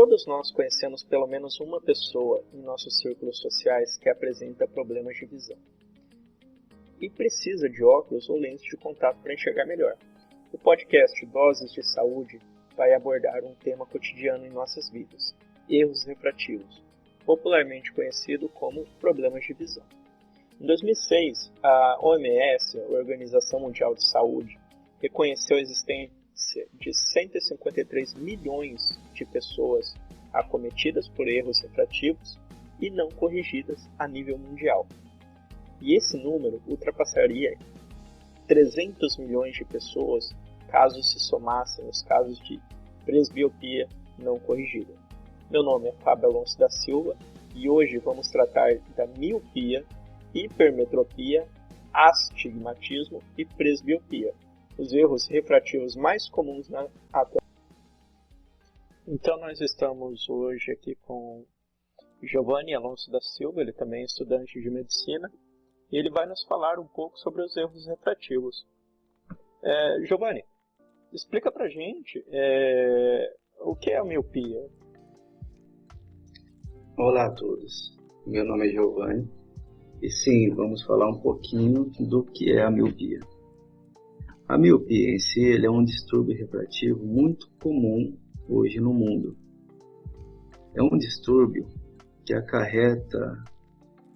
Todos nós conhecemos pelo menos uma pessoa em nossos círculos sociais que apresenta problemas de visão e precisa de óculos ou lentes de contato para enxergar melhor. O podcast Doses de Saúde vai abordar um tema cotidiano em nossas vidas: erros refrativos, popularmente conhecido como problemas de visão. Em 2006, a OMS, a Organização Mundial de Saúde, reconheceu a existência de 153 milhões de pessoas acometidas por erros refrativos e não corrigidas a nível mundial. E esse número ultrapassaria 300 milhões de pessoas caso se somassem os casos de presbiopia não corrigida. Meu nome é Fábio Alonso da Silva e hoje vamos tratar da miopia, hipermetropia, astigmatismo e presbiopia, os erros refrativos mais comuns na atualidade. Então nós estamos hoje aqui com Giovanni Alonso da Silva, ele também é estudante de medicina, e ele vai nos falar um pouco sobre os erros refrativos. Giovanni, explica pra gente o que é a miopia. Olá a todos, meu nome é Giovanni e sim, vamos falar um pouquinho do que é a miopia. A miopia em si é um distúrbio refrativo muito comum hoje no mundo. É um distúrbio que acarreta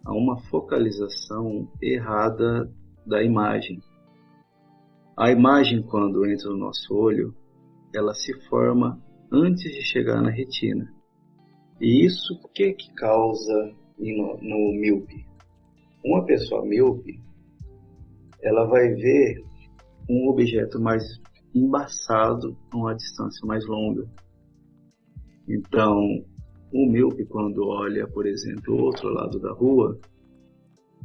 a uma focalização errada da imagem. A imagem, quando entra no nosso olho, ela se forma antes de chegar na retina. E isso o que causa no míope? Uma pessoa míope, ela vai ver um objeto mais embaçado a uma distância mais longa. Então, o míope, quando olha, por exemplo, o outro lado da rua,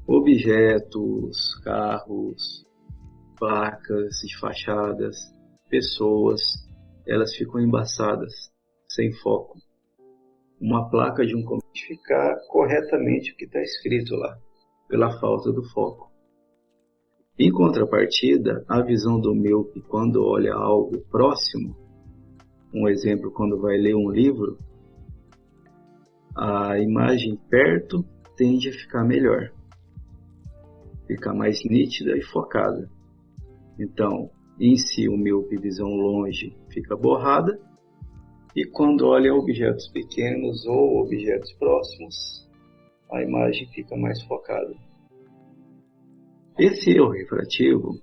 objetos, carros, placas de fachadas, pessoas, elas ficam embaçadas, sem foco. Uma placa de um comércio identificar corretamente o que está escrito lá, pela falta do foco. Em contrapartida, a visão do míope quando olha algo próximo, um exemplo, quando vai ler um livro, a imagem perto tende a ficar melhor, fica mais nítida e focada. Então, em si, o míope visão longe fica borrada, e quando olha objetos pequenos ou objetos próximos, a imagem fica mais focada. Esse erro refrativo,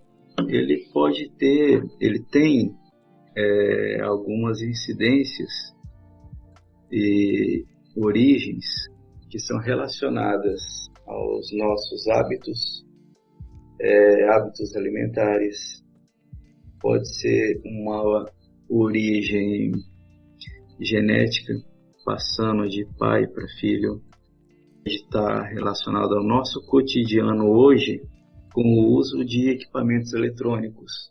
ele tem algumas incidências e origens que são relacionadas aos nossos hábitos alimentares. Pode ser uma origem genética, passando de pai para filho, está relacionado ao nosso cotidiano hoje com o uso de equipamentos eletrônicos,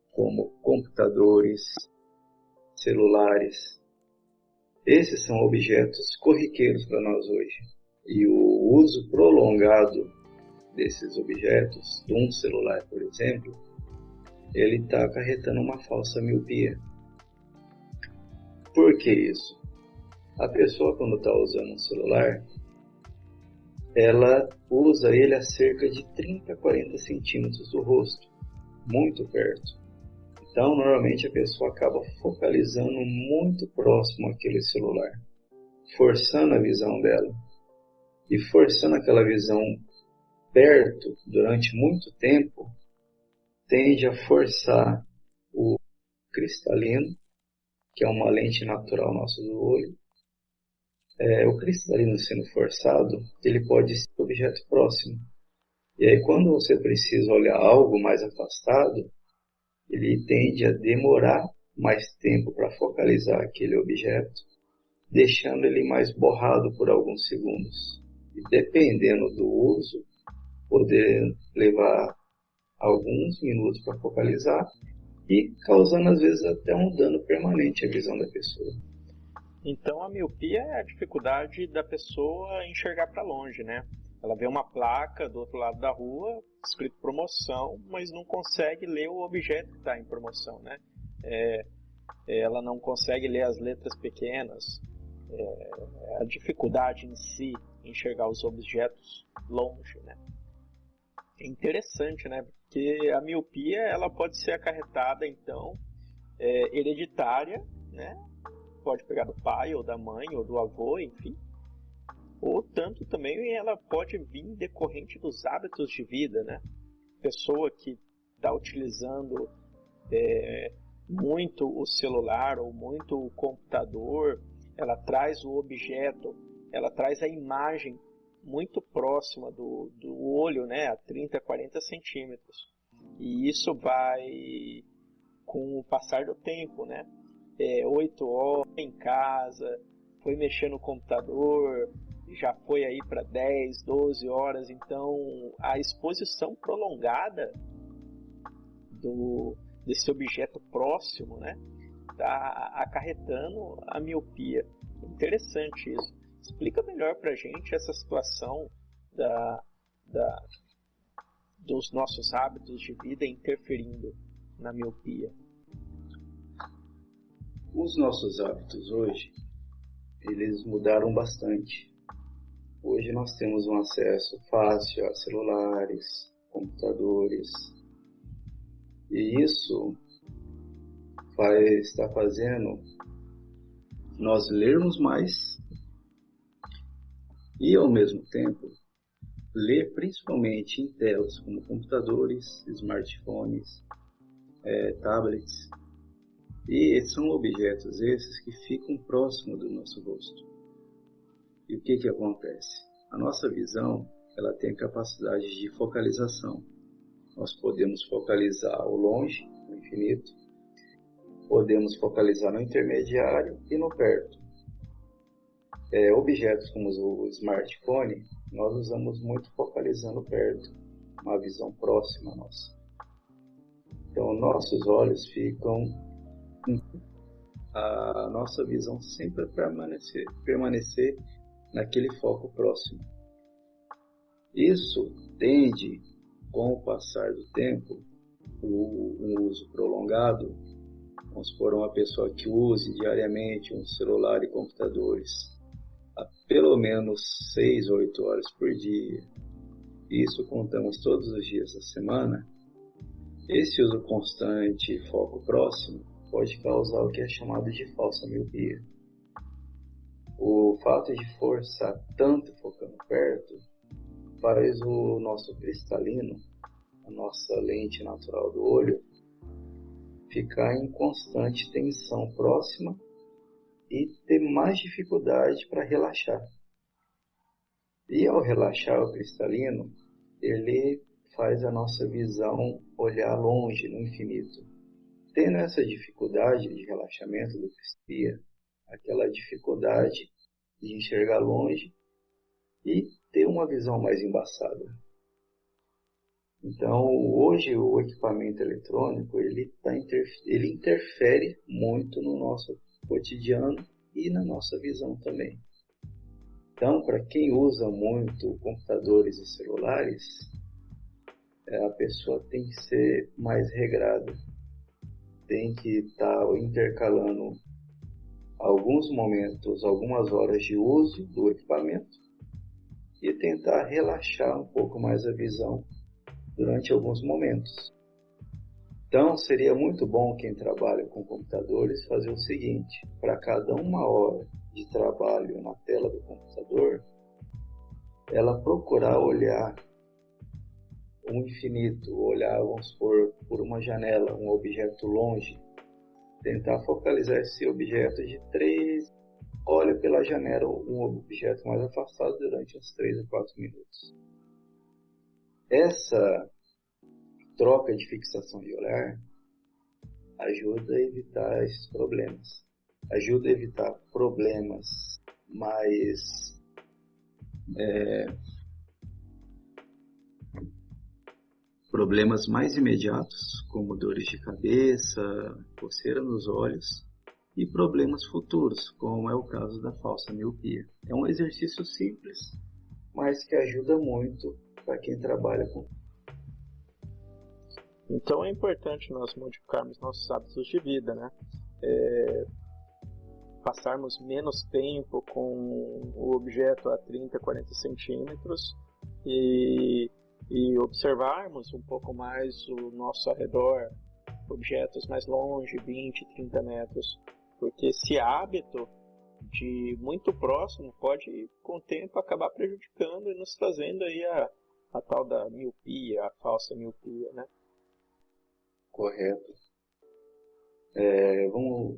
como computadores, celulares. Esses são objetos corriqueiros para nós hoje. E o uso prolongado desses objetos, de um celular, por exemplo, ele está acarretando uma falsa miopia. Por que isso? A pessoa, quando está usando um celular, ela usa ele a cerca de 30 a 40 centímetros do rosto, muito perto. Então, normalmente a pessoa acaba focalizando muito próximo àquele celular, forçando a visão dela. E forçando aquela visão perto durante muito tempo, tende a forçar o cristalino, que é uma lente natural nossa do olho. O cristalino sendo forçado, ele pode ser um objeto próximo. E aí quando você precisa olhar algo mais afastado, ele tende a demorar mais tempo para focalizar aquele objeto, deixando ele mais borrado por alguns segundos. E dependendo do uso, poder levar alguns minutos para focalizar e causando às vezes até um dano permanente à visão da pessoa. Então a miopia é a dificuldade da pessoa enxergar para longe, né? Ela vê uma placa do outro lado da rua, escrito promoção, mas não consegue ler o objeto que está em promoção, né? Ela não consegue ler as letras pequenas, a dificuldade em si em enxergar os objetos longe, né? É interessante, né? Porque a miopia ela pode ser acarretada, então, hereditária, né? Pode pegar do pai, ou da mãe, ou do avô, enfim. Ou tanto também ela pode vir decorrente dos hábitos de vida, né? Pessoa que está utilizando muito o celular ou muito o computador, ela traz o objeto, ela traz a imagem muito próxima do olho, né, a 30, 40 centímetros. E isso vai, com o passar do tempo, né, 8 horas em casa, foi mexer no computador, já foi aí para 10, 12 horas, então a exposição prolongada desse objeto próximo, né, está acarretando a miopia. Interessante isso. Explica melhor para a gente essa situação dos nossos hábitos de vida interferindo na miopia. Os nossos hábitos hoje, eles mudaram bastante. Hoje nós temos um acesso fácil a celulares, computadores, e isso está fazendo nós lermos mais e, ao mesmo tempo, ler principalmente em telas como computadores, smartphones, tablets. E são objetos esses que ficam próximos do nosso rosto. E o que acontece? A nossa visão ela tem a capacidade de focalização. Nós podemos focalizar ao longe, no infinito, podemos focalizar no intermediário e no perto. Objetos como o smartphone, nós usamos muito focalizando perto, uma visão próxima nossa. Então, nossos olhos ficam, a nossa visão sempre permanecer naquele foco próximo. Isso tende, com o passar do tempo, o uso prolongado. Vamos supor uma pessoa que use diariamente um celular e computadores a pelo menos 6 ou 8 horas por dia. Isso contamos todos os dias da semana. Esse uso constante e foco próximo pode causar o que é chamado de falsa miopia. O fato de forçar tanto focando perto faz o nosso cristalino, a nossa lente natural do olho, ficar em constante tensão próxima e ter mais dificuldade para relaxar. E ao relaxar o cristalino, ele faz a nossa visão olhar longe, no infinito. Tendo essa dificuldade de relaxamento do cristalino, aquela dificuldade de enxergar longe e ter uma visão mais embaçada. Então, hoje o equipamento eletrônico ele interfere muito no nosso cotidiano e na nossa visão também. Então, para quem usa muito computadores e celulares, a pessoa tem que ser mais regrada, tem que estar intercalando alguns momentos, algumas horas de uso do equipamento e tentar relaxar um pouco mais a visão durante alguns momentos. Então, seria muito bom quem trabalha com computadores fazer o seguinte: para cada 1 hora de trabalho na tela do computador, ela procurar olhar o infinito, olhar, vamos supor, por uma janela, um objeto longe, tentar focalizar esse objeto de 3, olha pela janela um objeto mais afastado durante uns 3 a 4 minutos. Essa troca de fixação de olhar ajuda a evitar esses problemas. Ajuda a evitar problemas mais imediatos, como dores de cabeça, coceira nos olhos, e problemas futuros, como é o caso da falsa miopia. É um exercício simples, mas que ajuda muito para quem trabalha com. Então é importante nós modificarmos nossos hábitos de vida, né? passarmos menos tempo com o objeto a 30, 40 centímetros e observarmos um pouco mais o nosso arredor, objetos mais longe, 20, 30 metros, porque esse hábito de muito próximo pode, com o tempo, acabar prejudicando e nos trazendo aí a tal da miopia, a falsa miopia, né? Correto.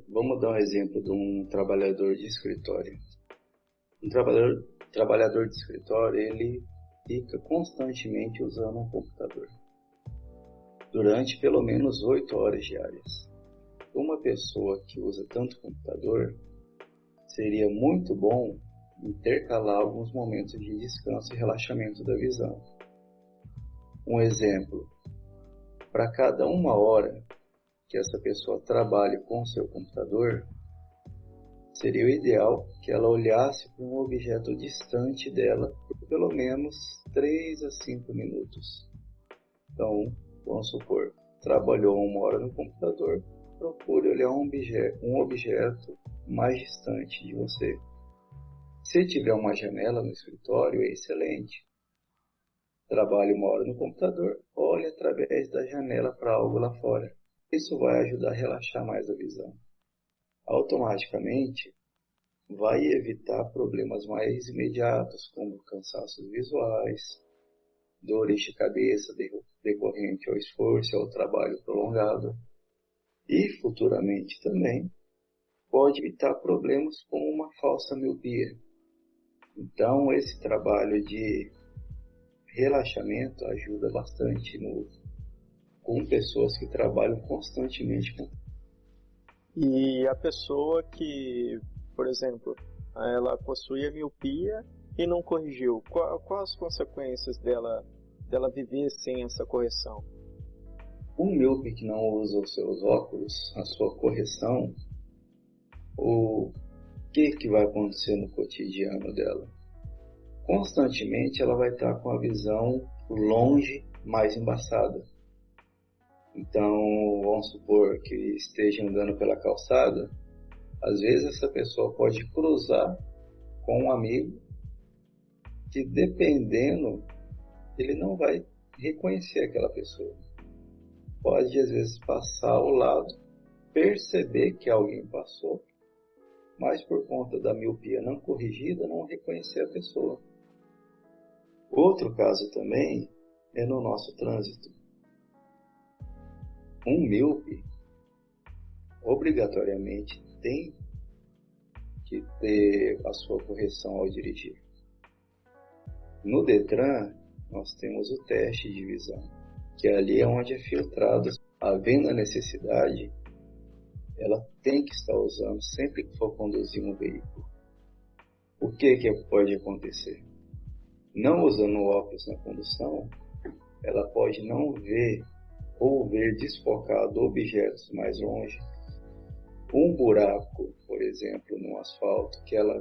Vamos dar um exemplo de um trabalhador de escritório. Um trabalhador de escritório, ele fica constantemente usando um computador durante pelo menos 8 horas diárias. Uma pessoa que usa tanto computador, seria muito bom intercalar alguns momentos de descanso e relaxamento da visão. Um exemplo, para cada 1 hora que essa pessoa trabalhe com o seu computador, seria o ideal que ela olhasse para um objeto distante dela por pelo menos 3 a 5 minutos. Então, vamos supor, trabalhou 1 hora no computador, procure olhar um objeto mais distante de você. Se tiver uma janela no escritório, é excelente. Trabalhe 1 hora no computador, olhe através da janela para algo lá fora. Isso vai ajudar a relaxar mais a visão. Automaticamente, vai evitar problemas mais imediatos, como cansaços visuais, dores de cabeça decorrente ao esforço e ao trabalho prolongado. E, futuramente também, pode evitar problemas como uma falsa miopia. Então, esse trabalho de relaxamento ajuda bastante com pessoas que trabalham constantemente com. E a pessoa que, por exemplo, ela possuía miopia e não corrigiu, quais as consequências dela viver sem essa correção? Um míope que não usa os seus óculos, a sua correção, o que vai acontecer no cotidiano dela? Constantemente ela vai estar com a visão longe, mais embaçada. Então, vamos supor que esteja andando pela calçada, às vezes essa pessoa pode cruzar com um amigo que, dependendo, ele não vai reconhecer aquela pessoa. Pode, às vezes, passar ao lado, perceber que alguém passou, mas por conta da miopia não corrigida, não reconhecer a pessoa. Outro caso também é no nosso trânsito. Um míope, obrigatoriamente, tem que ter a sua correção ao dirigir. No Detran, nós temos o teste de visão, que ali é onde é filtrado. Havendo a necessidade, ela tem que estar usando sempre que for conduzir um veículo. O que pode acontecer? Não usando óculos na condução, ela pode não ver ou ver desfocado objetos mais longe. Um buraco, por exemplo, no asfalto, que ela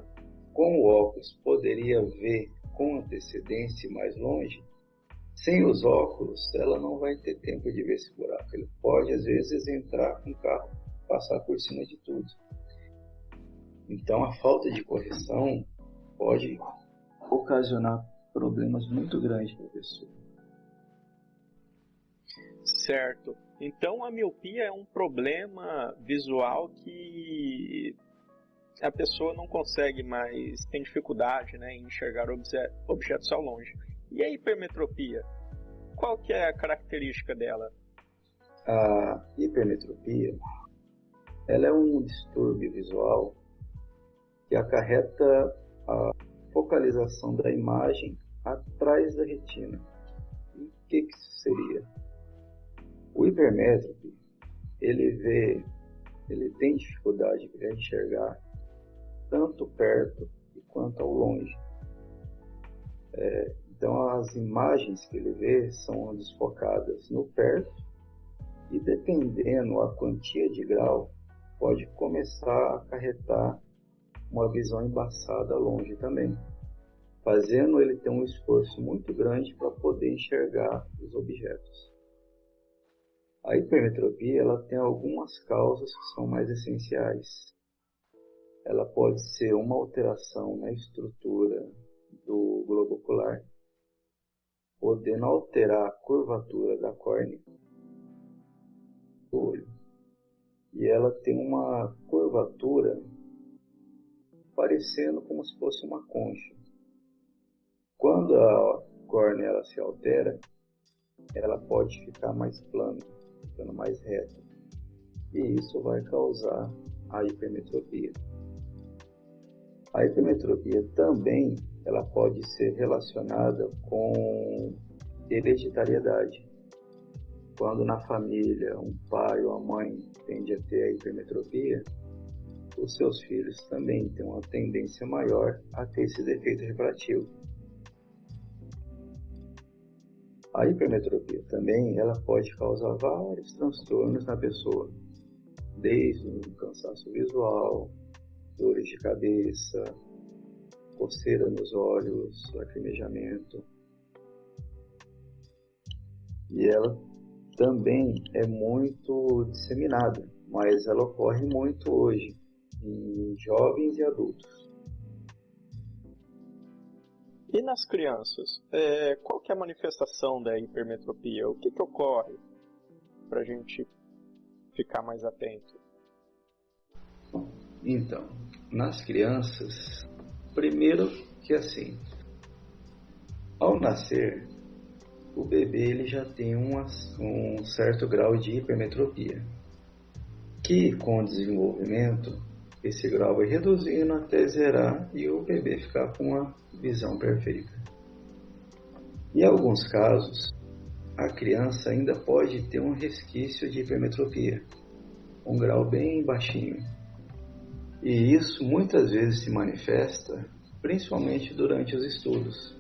com o óculos poderia ver com antecedência mais longe, sem os óculos ela não vai ter tempo de ver esse buraco. Ele pode às vezes entrar com o carro, passar por cima de tudo. Então a falta de correção pode ocasionar problemas muito grandes para a pessoa. Certo. Então a miopia é um problema visual que a pessoa não consegue mais, tem dificuldade, né, em enxergar objetos ao longe. E a hipermetropia? Qual que é a característica dela? A hipermetropia, ela é um distúrbio visual que acarreta a focalização da imagem atrás da retina. E o que isso seria? O hipermétrope, ele tem dificuldade para enxergar tanto perto quanto ao longe. Então as imagens que ele vê são desfocadas no perto e, dependendo a quantia de grau, pode começar a acarretar uma visão embaçada longe também, fazendo ele ter um esforço muito grande para poder enxergar os objetos. A hipermetropia ela tem algumas causas que são mais essenciais. ela pode ser uma alteração na estrutura do globo ocular, podendo alterar a curvatura da córnea do olho. E ela tem uma curvatura parecendo como se fosse uma concha. Quando a córnea ela se altera, ela pode ficar mais plana, ficando mais reta. E isso vai causar a hipermetropia. A hipermetropia também ela pode ser relacionada com hereditariedade. Quando na família um pai ou a mãe tende a ter a hipermetropia, os seus filhos também têm uma tendência maior a ter esse defeito refrativo. A hipermetropia também ela pode causar vários transtornos na pessoa, desde um cansaço visual, dores de cabeça, coceira nos olhos, lacrimejamento. E ela também é muito disseminada, mas ela ocorre muito hoje em jovens e adultos. E nas crianças, qual que é a manifestação da hipermetropia? O que ocorre para a gente ficar mais atento? Então, nas crianças, primeiro que assim, ao nascer, o bebê ele já tem um certo grau de hipermetropia, que com o desenvolvimento, esse grau vai reduzindo até zerar e o bebê ficar com uma visão perfeita. Em alguns casos, a criança ainda pode ter um resquício de hipermetropia, um grau bem baixinho. E isso muitas vezes se manifesta principalmente durante os estudos.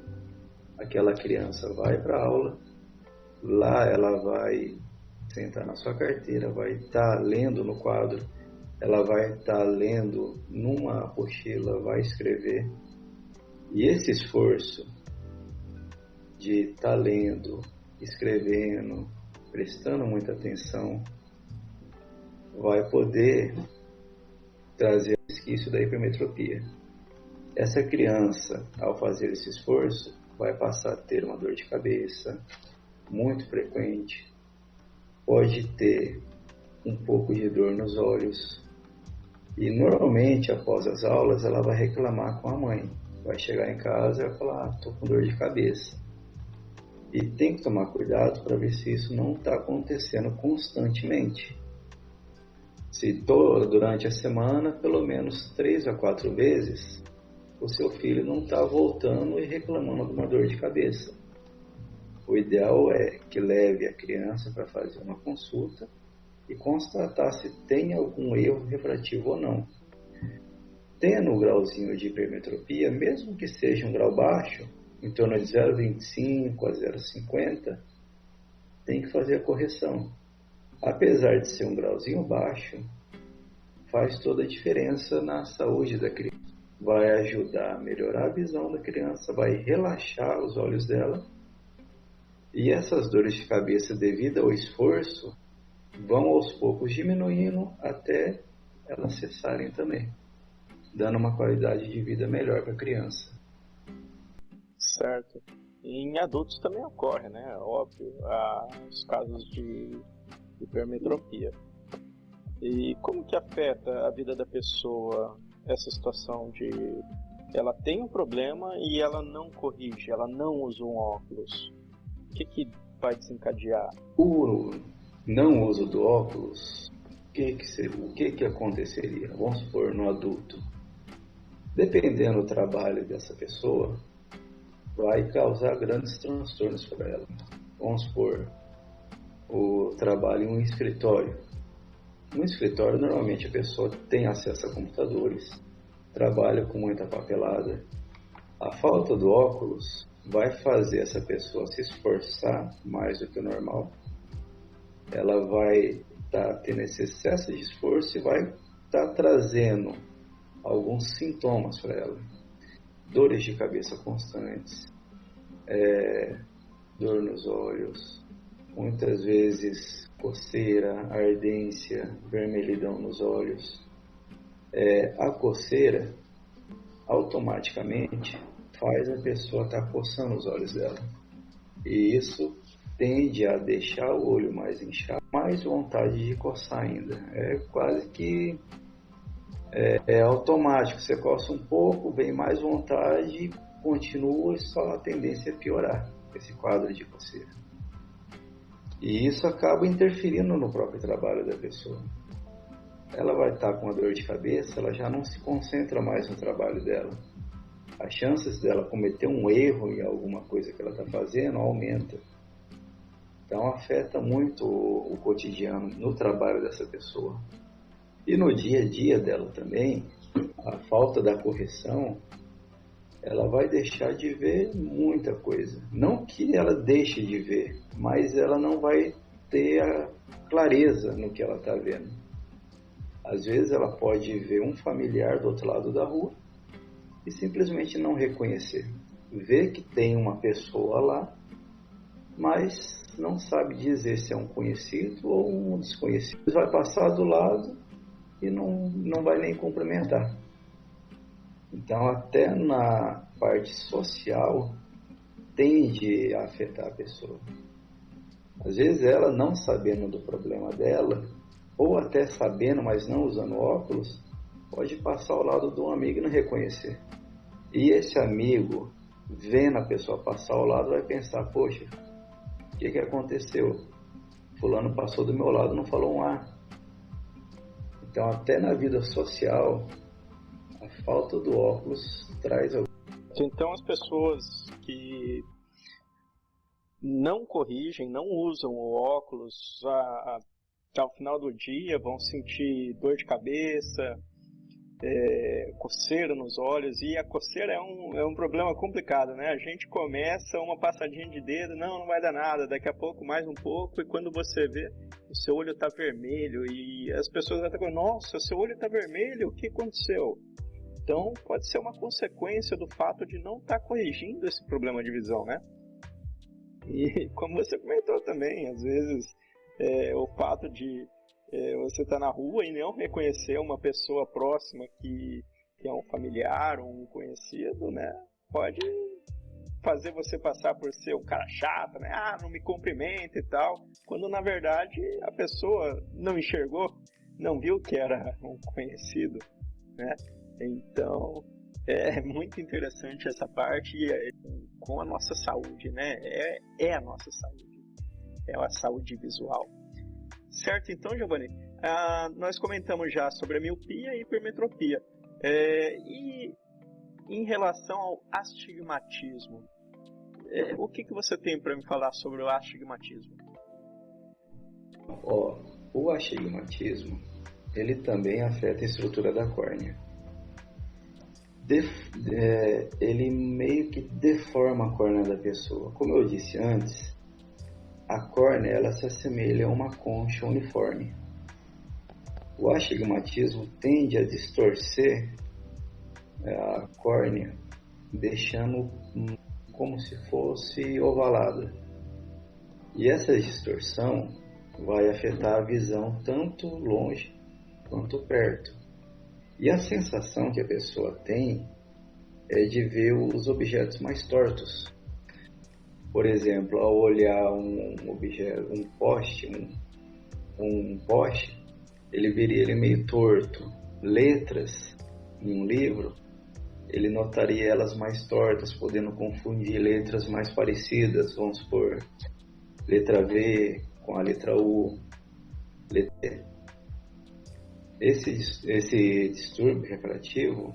Aquela criança vai para a aula, lá ela vai sentar na sua carteira, vai estar lendo no quadro, ela vai estar lendo numa apostila, vai escrever. E esse esforço de estar lendo, escrevendo, prestando muita atenção, vai poder trazer o resquício da hipermetropia. Essa criança, ao fazer esse esforço, vai passar a ter uma dor de cabeça muito frequente, pode ter um pouco de dor nos olhos e normalmente após as aulas ela vai reclamar com a mãe, vai chegar em casa e vai falar, estou com dor de cabeça. E tem que tomar cuidado para ver se isso não está acontecendo constantemente. Se durante a semana, pelo menos 3 a 4 vezes, o seu filho não está voltando e reclamando de uma dor de cabeça. O ideal é que leve a criança para fazer uma consulta e constatar se tem algum erro refrativo ou não. Tendo um grauzinho de hipermetropia, mesmo que seja um grau baixo, em torno de 0,25 a 0,50, tem que fazer a correção. Apesar de ser um grauzinho baixo, faz toda a diferença na saúde da criança. Vai ajudar a melhorar a visão da criança, vai relaxar os olhos dela. E essas dores de cabeça devido ao esforço vão aos poucos diminuindo até elas cessarem também, dando uma qualidade de vida melhor para a criança. Certo. Em adultos também ocorre, né? Óbvio, os casos de hipermetropia. E como que afeta a vida da pessoa essa situação de ela tem um problema e ela não corrige, ela não usa um óculos? O que vai desencadear? O não uso do óculos, o que aconteceria? Vamos supor, no adulto. Dependendo do trabalho dessa pessoa, vai causar grandes transtornos para ela. Vamos supor, o trabalho em um escritório. No escritório, normalmente a pessoa tem acesso a computadores, trabalha com muita papelada. A falta do óculos vai fazer essa pessoa se esforçar mais do que o normal. Ela vai estar tendo esse excesso de esforço e vai estar trazendo alguns sintomas para ela. Dores de cabeça constantes, dor nos olhos, muitas vezes coceira, ardência, vermelhidão nos olhos. A coceira automaticamente faz a pessoa estar coçando os olhos dela. E isso tende a deixar o olho mais inchado, mais vontade de coçar ainda. É quase que automático. Você coça um pouco, vem mais vontade, continua e só a tendência é piorar esse quadro de coceira. E isso acaba interferindo no próprio trabalho da pessoa. Ela vai estar com uma dor de cabeça, ela já não se concentra mais no trabalho dela. As chances dela cometer um erro em alguma coisa que ela está fazendo aumenta. Então afeta muito o cotidiano no trabalho dessa pessoa. E no dia a dia dela também, a falta da correção, ela vai deixar de ver muita coisa. Não que ela deixe de ver, mas ela não vai ter a clareza no que ela está vendo. Às vezes ela pode ver um familiar do outro lado da rua e simplesmente não reconhecer. Vê que tem uma pessoa lá, mas não sabe dizer se é um conhecido ou um desconhecido. Vai passar do lado e não vai nem cumprimentar. Então, até na parte social, tende a afetar a pessoa. Às vezes ela, não sabendo do problema dela, ou até sabendo, mas não usando óculos, pode passar ao lado de um amigo e não reconhecer. E esse amigo, vendo a pessoa passar ao lado, vai pensar, poxa, o que aconteceu? Fulano passou do meu lado, não falou um A. Então, até na vida social, a falta do óculos traz... Então, as pessoas que não corrigem, não usam o óculos, ao final do dia vão sentir dor de cabeça, coceira nos olhos, e a coceira é um problema complicado, né? A gente começa uma passadinha de dedo, não vai dar nada, daqui a pouco mais um pouco, e quando você vê, o seu olho está vermelho, e as pessoas vão estar falando, nossa, seu olho está vermelho, o que aconteceu? Então, pode ser uma consequência do fato de não estar corrigindo esse problema de visão, né? E como você comentou também, às vezes o fato de você estar na rua e não reconhecer uma pessoa próxima que é um familiar ou um conhecido, né? Pode fazer você passar por ser um cara chato, né? Ah, não me cumprimenta e tal. Quando na verdade a pessoa não enxergou, não viu que era um conhecido, né? Então, é muito interessante essa parte com a nossa saúde, né? É a nossa saúde, é a saúde visual. Certo, então, Giovanni, nós comentamos já sobre a miopia e hipermetropia. E em relação ao astigmatismo, o que você tem para me falar sobre o astigmatismo? O astigmatismo, ele também afeta a estrutura da córnea. Ele meio que deforma a córnea da pessoa. Como eu disse antes, a córnea ela se assemelha a uma concha uniforme. O astigmatismo tende a distorcer a córnea, deixando como se fosse ovalada. E essa distorção vai afetar a visão tanto longe quanto perto. E a sensação que a pessoa tem é de ver os objetos mais tortos. Por exemplo, ao olhar um poste, ele veria ele meio torto. Letras em um livro, ele notaria elas mais tortas, podendo confundir letras mais parecidas, vamos supor, letra V com a letra U, letra E. Esse distúrbio refrativo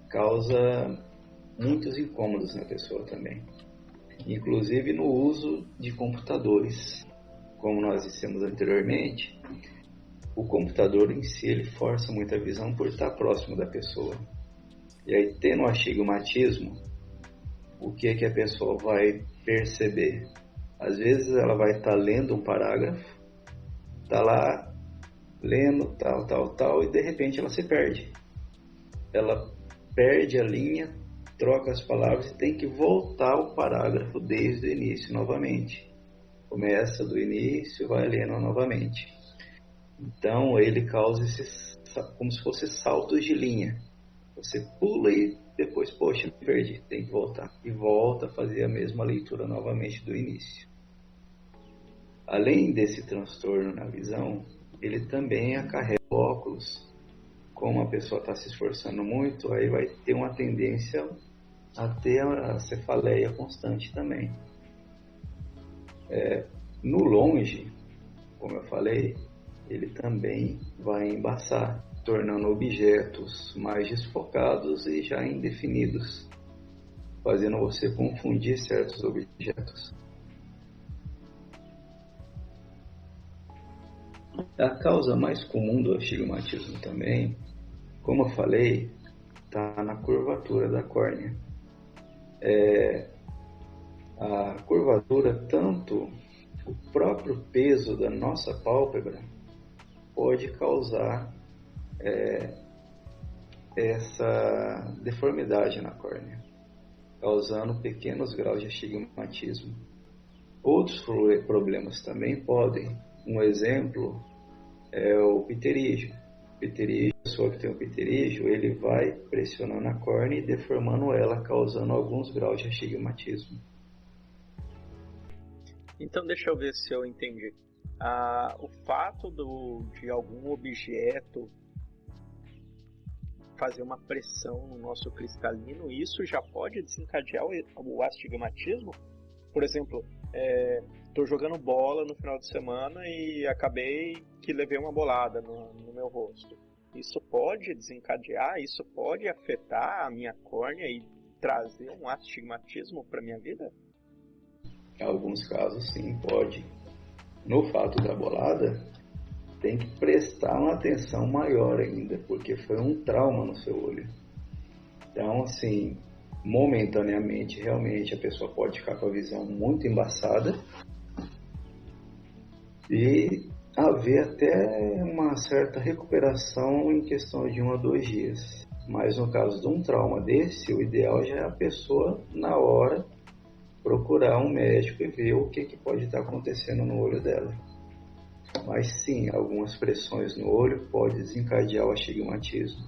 causa muitos incômodos na pessoa também, inclusive no uso de computadores. Como nós dissemos anteriormente, o computador em si ele força muito a visão por estar próximo da pessoa. E aí, tendo um astigmatismo, o que a pessoa vai perceber? Às vezes ela vai estar lendo um parágrafo, está lá lendo tal, e de repente ela se perde. Ela perde a linha, troca as palavras e tem que voltar ao parágrafo desde o início novamente. Começa do início, vai lendo novamente. Então ele causa esses como se fosse saltos de linha. Você pula e depois, poxa, me perdi, tem que voltar. E volta a fazer a mesma leitura novamente do início. Além desse transtorno na visão, ele também acarreta óculos. Como a pessoa está se esforçando muito, aí vai ter uma tendência a ter a cefaleia constante também. No longe, como eu falei, ele também vai embaçar, tornando objetos mais desfocados e já indefinidos, fazendo você confundir certos objetos. A causa mais comum do astigmatismo também, como eu falei, está na curvatura da córnea. A curvatura, tanto o próprio peso da nossa pálpebra pode causar essa deformidade na córnea, causando pequenos graus de astigmatismo. Outros problemas também podem. Um exemplo é o pterígio. A pessoa que tem o pterígio, ele vai pressionando a córnea e deformando ela, causando alguns graus de astigmatismo. Então deixa eu ver se eu entendi. O fato de algum objeto fazer uma pressão no nosso cristalino, isso já pode desencadear o astigmatismo? Por exemplo, estou jogando bola no final de semana e acabei que levei uma bolada no meu rosto. Isso pode desencadear, isso pode afetar a minha córnea e trazer um astigmatismo para minha vida? Em alguns casos, sim, pode. No fato da bolada, tem que prestar uma atenção maior ainda, porque foi um trauma no seu olho. Então, assim, momentaneamente, realmente, a pessoa pode ficar com a visão muito embaçada e haver até uma certa recuperação em questão de 1 a 2 dias. Mas no caso de um trauma desse, o ideal já é a pessoa, na hora, procurar um médico e ver o que pode estar acontecendo no olho dela. Mas sim, algumas pressões no olho podem desencadear o astigmatismo.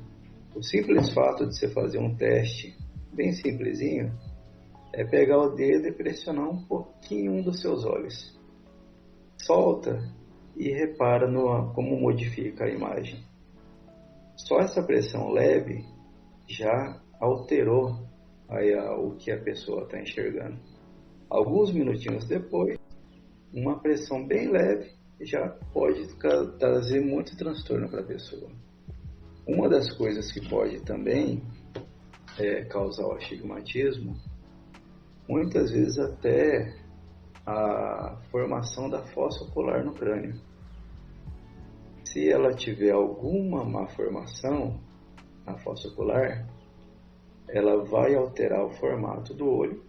O simples fato de você fazer um teste bem simplesinho é pegar o dedo e pressionar um pouquinho um dos seus olhos. Solta e repara como modifica a imagem. Só essa pressão leve já alterou o que a pessoa está enxergando. Alguns minutinhos depois, uma pressão bem leve já pode trazer muito transtorno para a pessoa. Uma das coisas que pode também causar o astigmatismo, muitas vezes até a formação da fossa ocular no crânio. Se ela tiver alguma má formação na fossa ocular, ela vai alterar o formato do olho,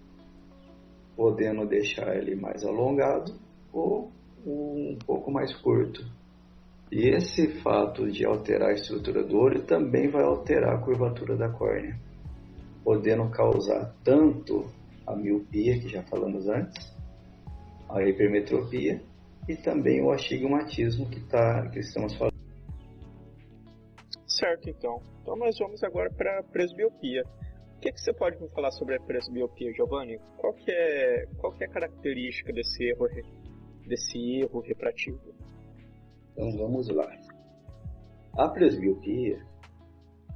podendo deixar ele mais alongado ou um pouco mais curto. E esse fato de alterar a estrutura do olho também vai alterar a curvatura da córnea, podendo causar tanto a miopia, que já falamos antes, a hipermetropia e também o astigmatismo que estamos falando. Certo, então. Então nós vamos agora para a presbiopia. O que você pode me falar sobre a presbiopia, Giovanni? Qual que é a característica desse erro refrativo? Então vamos lá. A presbiopia,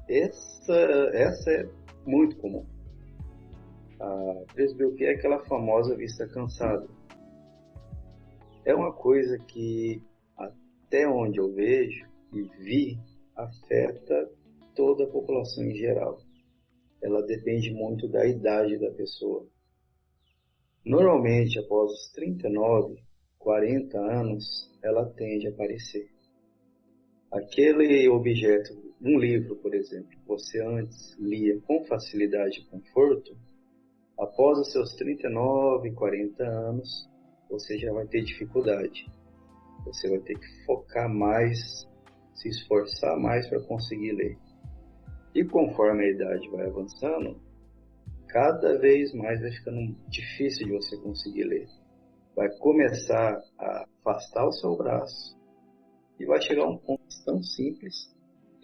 essa é muito comum. A presbiopia é aquela famosa vista cansada. É uma coisa que, até onde eu vejo e vi, afeta toda a população em geral. Ela depende muito da idade da pessoa. Normalmente, após os 39, 40 anos, ela tende a aparecer. Aquele objeto, um livro, por exemplo, que você antes lia com facilidade e conforto, após os seus 39, 40 anos, você já vai ter dificuldade. Você vai ter que focar mais, se esforçar mais para conseguir ler. E conforme a idade vai avançando, cada vez mais vai ficando difícil de você conseguir ler. Vai começar a afastar o seu braço e vai chegar a um ponto tão simples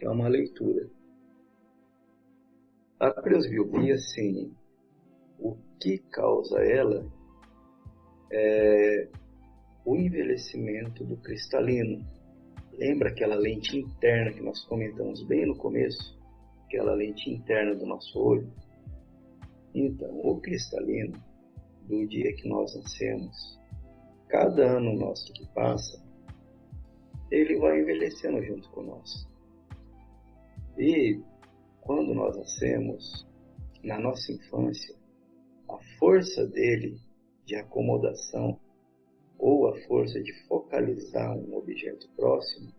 é uma leitura. A presbiopia, sim, o que causa ela é o envelhecimento do cristalino. Lembra aquela lente interna que nós comentamos bem no começo? Aquela lente interna do nosso olho? Então, o cristalino, do dia que nós nascemos, cada ano nosso que passa, ele vai envelhecendo junto conosco. E quando nós nascemos, na nossa infância, a força dele de acomodação ou a força de focalizar um objeto próximo,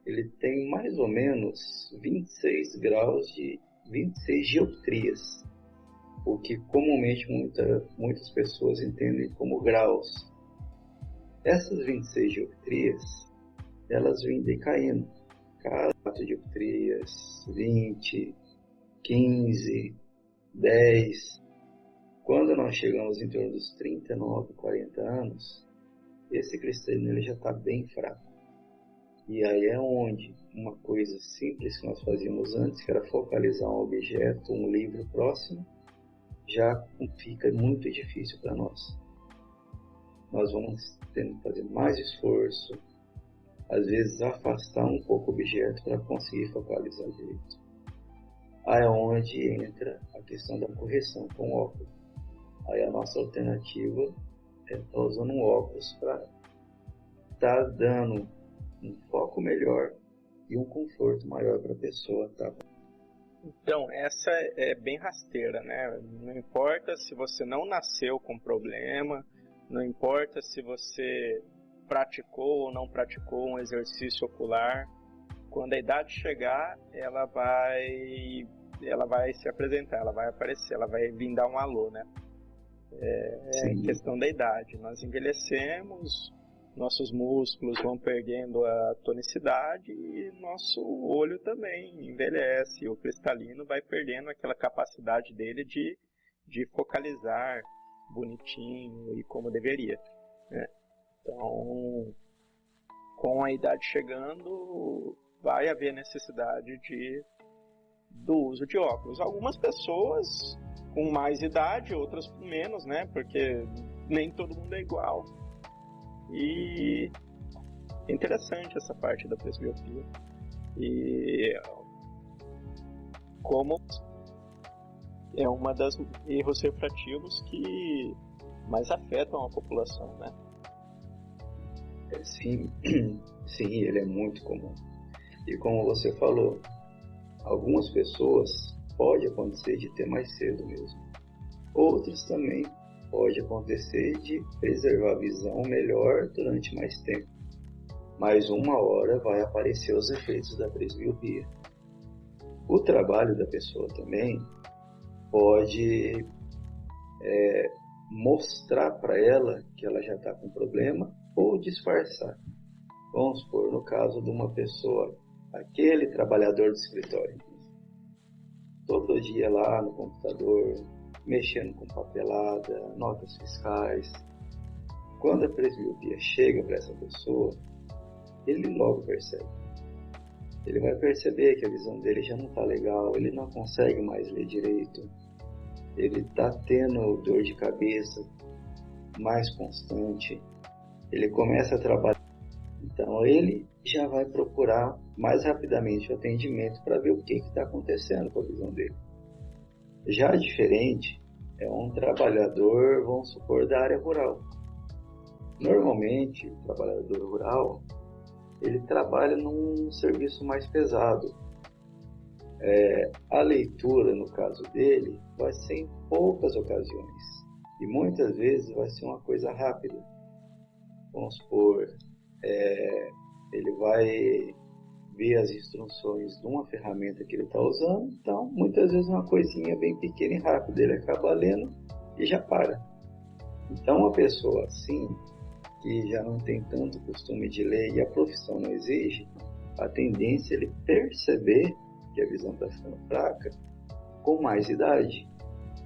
ele tem mais ou menos 26 graus de 26 dioptrias, o que comumente muitas pessoas entendem como graus. Essas 26 dioptrias, elas vêm decaindo. 4 dioptrias, 20, 15, 10. Quando nós chegamos em torno dos 39, 40 anos, esse cristalino ele já está bem fraco. E aí é onde uma coisa simples que nós fazíamos antes, que era focalizar um objeto, um livro próximo, já fica muito difícil para nós. Nós vamos tendo que fazer mais esforço, às vezes afastar um pouco o objeto para conseguir focalizar direito. Aí é onde entra a questão da correção com óculos. Aí a nossa alternativa é estar usando um óculos para estar dando um foco melhor e um conforto maior para a pessoa. Tá? Então, essa é bem rasteira, né? Não importa se você não nasceu com problema, não importa se você praticou ou não praticou um exercício ocular, quando a idade chegar, ela vai se apresentar, ela vai aparecer, ela vai vir dar um alô, né? É questão da idade. Nós envelhecemos, nossos músculos vão perdendo a tonicidade e nosso olho também envelhece. O cristalino vai perdendo aquela capacidade dele de focalizar bonitinho e como deveria, né? Então, com a idade chegando, vai haver necessidade do uso de óculos. Algumas pessoas com mais idade, outras com menos, né? Porque nem todo mundo é igual. E é interessante essa parte da presbiopia. E como é uma das erros refrativos que mais afetam a população, né? Sim, sim, ele é muito comum. E como você falou, algumas pessoas pode acontecer de ter mais cedo mesmo. Outras também pode acontecer de preservar a visão melhor durante mais tempo. Mas uma hora vai aparecer os efeitos da presbiopia. O trabalho da pessoa também pode mostrar para ela que ela já está com problema ou disfarçar. Vamos supor, no caso de uma pessoa, aquele trabalhador do escritório, todo dia lá no computador, mexendo com papelada, notas fiscais. Quando a presbiopia chega para essa pessoa, ele logo percebe. Ele vai perceber que a visão dele já não está legal, ele não consegue mais ler direito, ele está tendo dor de cabeça mais constante, ele começa a trabalhar. Então ele já vai procurar mais rapidamente o atendimento para ver o que está acontecendo com a visão dele. Já diferente é um trabalhador, vamos supor, da área rural. Normalmente o trabalhador rural ele trabalha num serviço mais pesado. A leitura, no caso dele, vai ser em poucas ocasiões e muitas vezes vai ser uma coisa rápida. Vamos supor, ele vai ver as instruções de uma ferramenta que ele está usando, então muitas vezes uma coisinha bem pequena e rápida, ele acaba lendo e já para. Então uma pessoa assim, que já não tem tanto costume de ler e a profissão não exige, a tendência é ele perceber que a visão está ficando fraca com mais idade.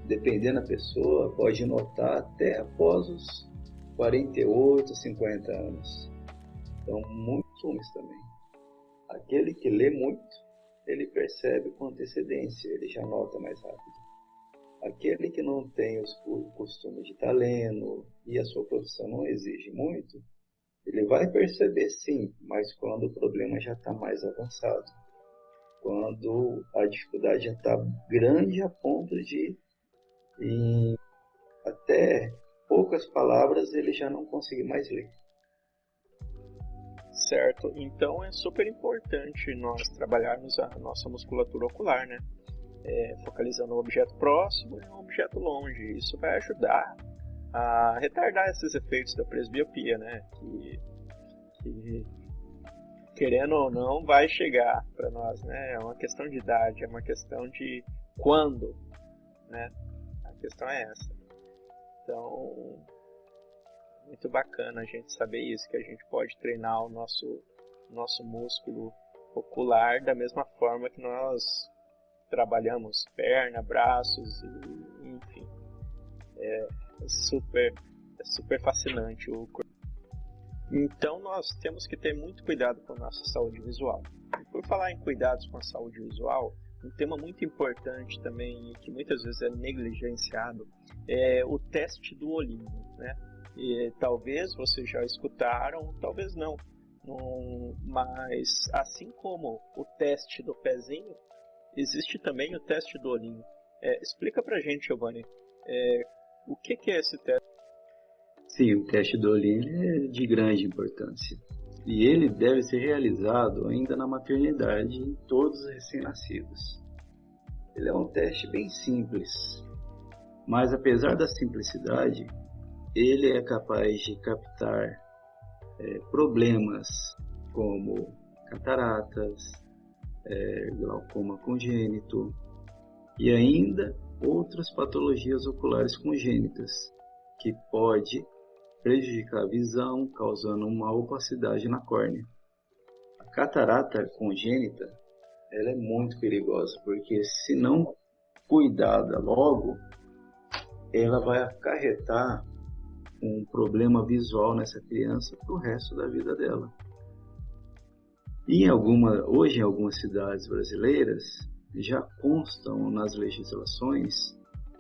Dependendo da pessoa, pode notar até após os 48, 50 anos. Então, muitos homens também. Aquele que lê muito ele percebe com antecedência, ele já nota mais rápido. Aquele que não tem o costume de estar lendo e a sua profissão não exige muito, ele vai perceber sim, mas quando o problema já está mais avançado. Quando a dificuldade já está grande a ponto de, em até poucas palavras, ele já não conseguir mais ler. Certo, então é super importante nós trabalharmos a nossa musculatura ocular, né? Focalizando um objeto próximo e um objeto longe. Isso vai ajudar a retardar esses efeitos da presbiopia, né? Que querendo ou não vai chegar para nós, né? É uma questão de idade, é uma questão de quando, né? A questão é essa. Então, muito bacana a gente saber isso, que a gente pode treinar o nosso músculo ocular da mesma forma que nós trabalhamos perna, braços, enfim. É super fascinante o corpo. Então nós temos que ter muito cuidado com a nossa saúde visual. E por falar em cuidados com a saúde visual, um tema muito importante também, que muitas vezes é negligenciado, é o teste do olhinho, né? E talvez vocês já escutaram, talvez não. Mas assim como o teste do pezinho, existe também o teste do olhinho. Explica pra gente, Giovanni, o que é esse teste? Sim, o teste do olhinho é de grande importância. E ele deve ser realizado ainda na maternidade em todos os recém-nascidos. Ele é um teste bem simples, mas apesar da simplicidade, ele é capaz de captar problemas como cataratas, glaucoma congênito e ainda outras patologias oculares congênitas que pode prejudicar a visão, causando uma opacidade na córnea. A catarata congênita ela é muito perigosa, porque se não cuidada logo, ela vai acarretar um problema visual nessa criança para o resto da vida dela. Hoje, em algumas cidades brasileiras, já constam nas legislações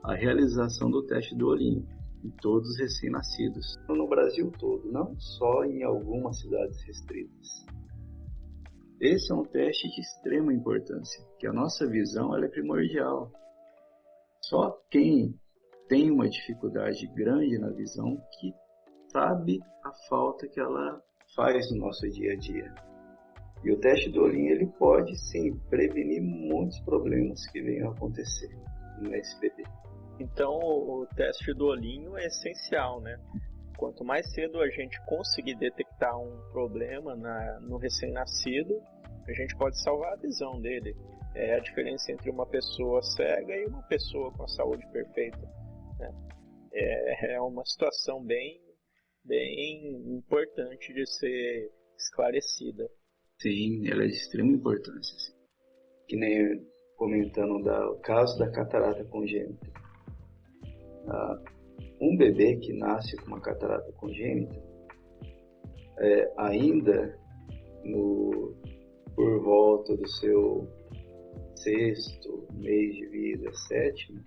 a realização do teste do olhinho em todos os recém-nascidos. No Brasil todo, não só em algumas cidades restritas. Esse é um teste de extrema importância, porque a nossa visão ela é primordial. Só quem tem uma dificuldade grande na visão que sabe a falta que ela faz no nosso dia a dia. E o teste do olhinho ele pode sim prevenir muitos problemas que venham a acontecer no SBD. Então o teste do olhinho é essencial, né? Quanto mais cedo a gente conseguir detectar um problema no recém-nascido, a gente pode salvar a visão dele. É a diferença entre uma pessoa cega e uma pessoa com a saúde perfeita, né? É uma situação bem importante de ser esclarecida. Sim, ela é de extrema importância. Sim. Que nem comentando o caso da catarata congênita. Um bebê que nasce com uma catarata congênita, ainda por volta do seu sexto mês de vida, sétimo,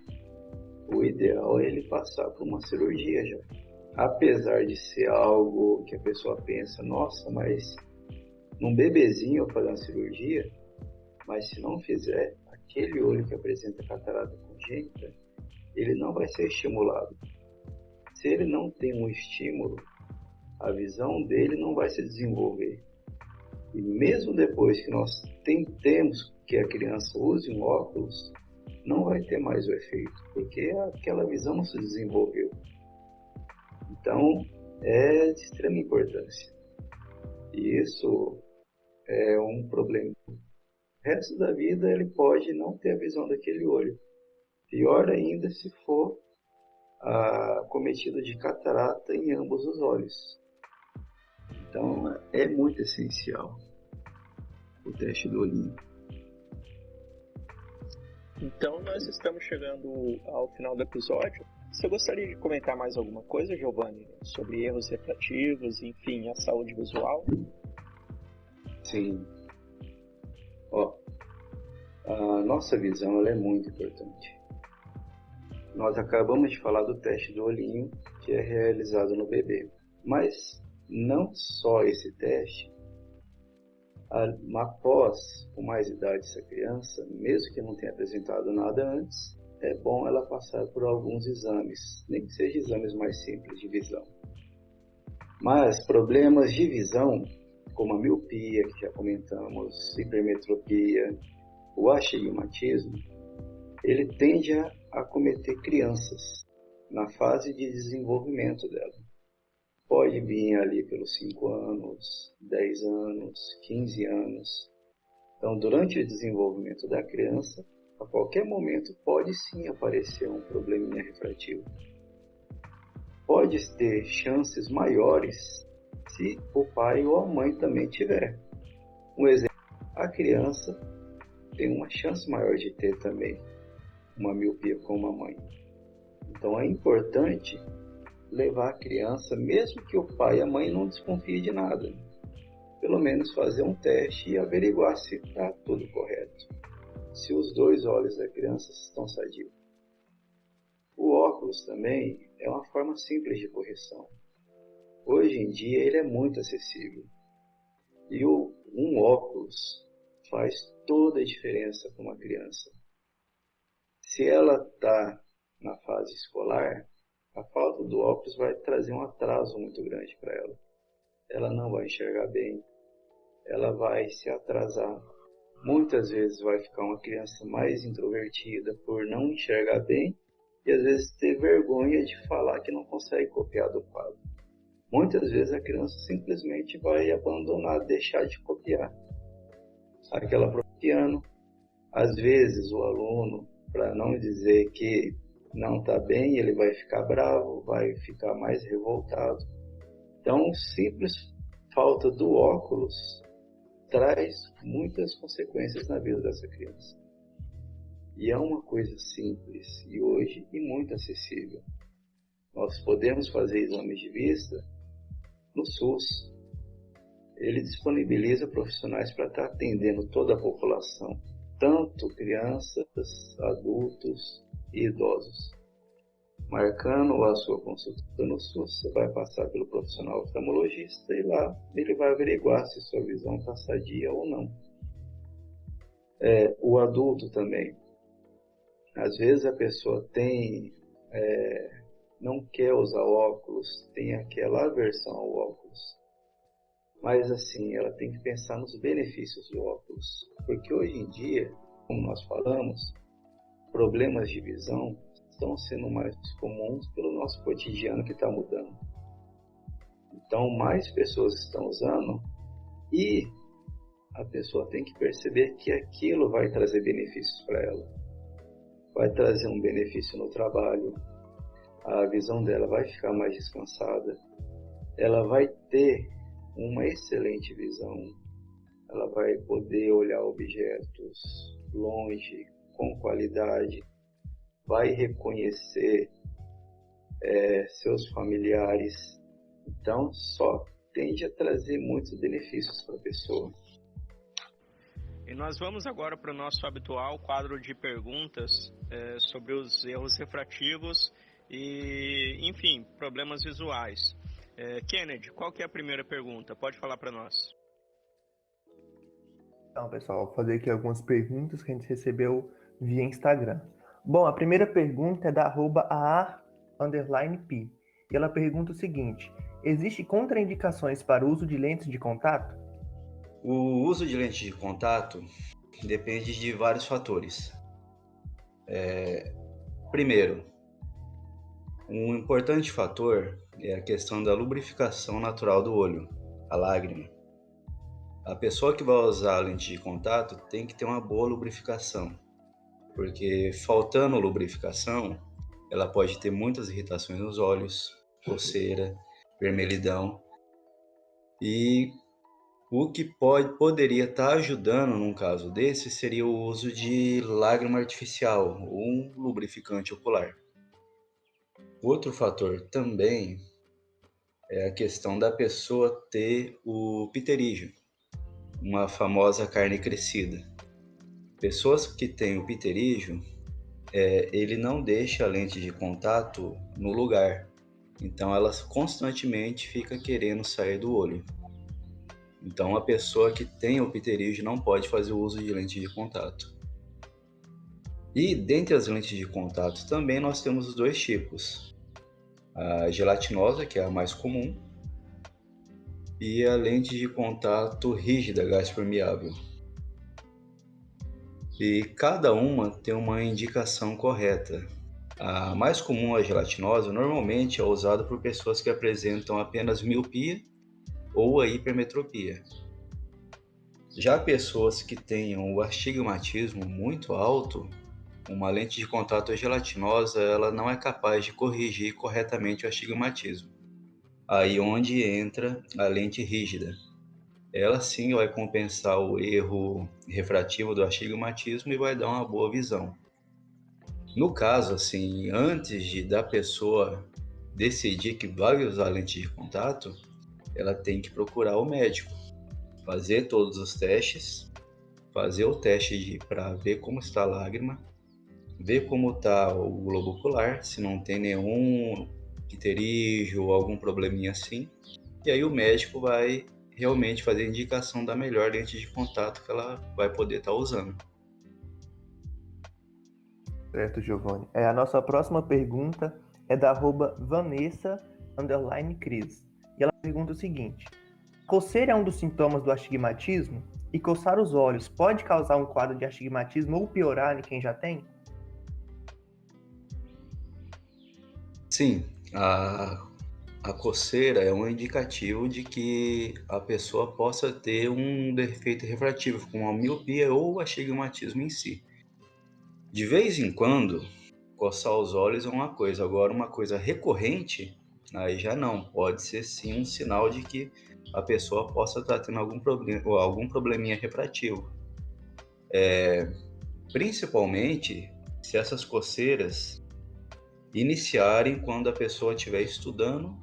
o ideal é ele passar por uma cirurgia já. Apesar de ser algo que a pessoa pensa, nossa, mas num bebezinho eu fazer uma cirurgia, mas se não fizer, aquele olho que apresenta catarata congênita, ele não vai ser estimulado. Se ele não tem um estímulo, a visão dele não vai se desenvolver. E mesmo depois que nós tentemos que a criança use um óculos, não vai ter mais o efeito, porque aquela visão não se desenvolveu. Então, é de extrema importância. E isso é um problema. O resto da vida ele pode não ter a visão daquele olho. Pior ainda se for cometido de catarata em ambos os olhos. Então, é muito essencial o teste do olhinho. Então, nós estamos chegando ao final do episódio. Você gostaria de comentar mais alguma coisa, Giovanni, sobre erros refrativos, enfim, a saúde visual? Sim. A nossa visão ela é muito importante. Nós acabamos de falar do teste do olhinho, que é realizado no bebê. Mas não só esse teste, após com mais idade essa criança, mesmo que não tenha apresentado nada antes, é bom ela passar por alguns exames, nem que sejam exames mais simples de visão. Mas problemas de visão, como a miopia, que já comentamos, hipermetropia, o astigmatismo, ele tende a acometer crianças na fase de desenvolvimento dela. Pode vir ali pelos 5 anos, 10 anos, 15 anos. Então, durante o desenvolvimento da criança, a qualquer momento pode sim aparecer um probleminha refrativo. Pode ter chances maiores se o pai ou a mãe também tiver. Um exemplo, a criança tem uma chance maior de ter também uma miopia como a mãe. Então é importante levar a criança, mesmo que o pai e a mãe não desconfiem de nada, pelo menos fazer um teste e averiguar se está tudo correto, se os dois olhos da criança estão sadios. O óculos também é uma forma simples de correção. Hoje em dia ele é muito acessível e um óculos faz toda a diferença para uma criança. Se ela está na fase escolar, a falta do óculos vai trazer um atraso muito grande para ela. Ela não vai enxergar bem, ela vai se atrasar. Muitas vezes vai ficar uma criança mais introvertida por não enxergar bem e às vezes ter vergonha de falar que não consegue copiar do quadro. Muitas vezes a criança simplesmente vai abandonar, deixar de copiar aquela própria piano. Às vezes o aluno, para não dizer que não está bem, ele vai ficar bravo, vai ficar mais revoltado. Então, simples falta do óculos traz muitas consequências na vida dessa criança. E é uma coisa simples e hoje e muito acessível. Nós podemos fazer exames de vista no SUS. Ele disponibiliza profissionais para estar atendendo toda a população, tanto crianças, adultos e idosos. Marcando a sua consulta no SUS, você vai passar pelo profissional oftalmologista e lá ele vai averiguar se sua visão está sadia ou não. O adulto também. Às vezes a pessoa não quer usar óculos, tem aquela aversão ao óculos. Mas assim, ela tem que pensar nos benefícios do óculos. Porque hoje em dia, como nós falamos, problemas de visão estão sendo mais comuns pelo nosso cotidiano que está mudando. Então, mais pessoas estão usando e a pessoa tem que perceber que aquilo vai trazer benefícios para ela. Vai trazer um benefício no trabalho, a visão dela vai ficar mais descansada, ela vai ter uma excelente visão, ela vai poder olhar objetos longe, com qualidade, vai reconhecer seus familiares. Então, só tende a trazer muitos benefícios para a pessoa. E nós vamos agora para o nosso habitual quadro de perguntas sobre os erros refrativos e, enfim, problemas visuais. Kennedy, qual que é a primeira pergunta? Pode falar para nós. Então, pessoal, vou fazer aqui algumas perguntas que a gente recebeu via Instagram. Bom, a primeira pergunta é da @aar_p. E ela pergunta o seguinte: existe contraindicações para o uso de lentes de contato? O uso de lentes de contato depende de vários fatores. Primeiro, um importante fator é a questão da lubrificação natural do olho, a lágrima. A pessoa que vai usar a lente de contato tem que ter uma boa lubrificação, porque faltando lubrificação, ela pode ter muitas irritações nos olhos, coceira, vermelhidão. E o que poderia estar ajudando num caso desse seria o uso de lágrima artificial ou um lubrificante ocular. Outro fator também é a questão da pessoa ter o pterígio, uma famosa carne crescida. Pessoas que têm o pterígio, ele não deixa a lente de contato no lugar. Então, ela constantemente fica querendo sair do olho. Então, a pessoa que tem o pterígio não pode fazer o uso de lente de contato. E dentre as lentes de contato também nós temos os dois tipos. A gelatinosa, que é a mais comum, e a lente de contato rígida, gás permeável. E cada uma tem uma indicação correta. A mais comum, a gelatinosa, normalmente é usada por pessoas que apresentam apenas miopia ou a hipermetropia. Já pessoas que tenham o astigmatismo muito alto, uma lente de contato gelatinosa ela não é capaz de corrigir corretamente o astigmatismo. Aí onde entra a lente rígida. Ela sim vai compensar o erro refrativo do astigmatismo e vai dar uma boa visão. No caso, assim, antes da pessoa decidir que vai usar lente de contato, ela tem que procurar o médico, fazer todos os testes, fazer o teste para ver como está a lágrima, ver como está o globo ocular, se não tem nenhum pterígio ou algum probleminha assim, e aí o médico vai realmente fazer a indicação da melhor lente de contato que ela vai poder estar usando. Certo, Giovanni. A nossa próxima pergunta é da @Vanessa_Cris. E ela pergunta o seguinte: coceira é um dos sintomas do astigmatismo? E coçar os olhos pode causar um quadro de astigmatismo ou piorar em quem já tem? Sim, a coceira é um indicativo de que a pessoa possa ter um defeito refrativo, como a miopia ou o astigmatismo em si. De vez em quando, coçar os olhos é uma coisa, agora uma coisa recorrente, aí já não. Pode ser sim um sinal de que a pessoa possa estar tendo algum problema ou algum probleminha refrativo. Principalmente se essas coceiras iniciarem quando a pessoa estiver estudando,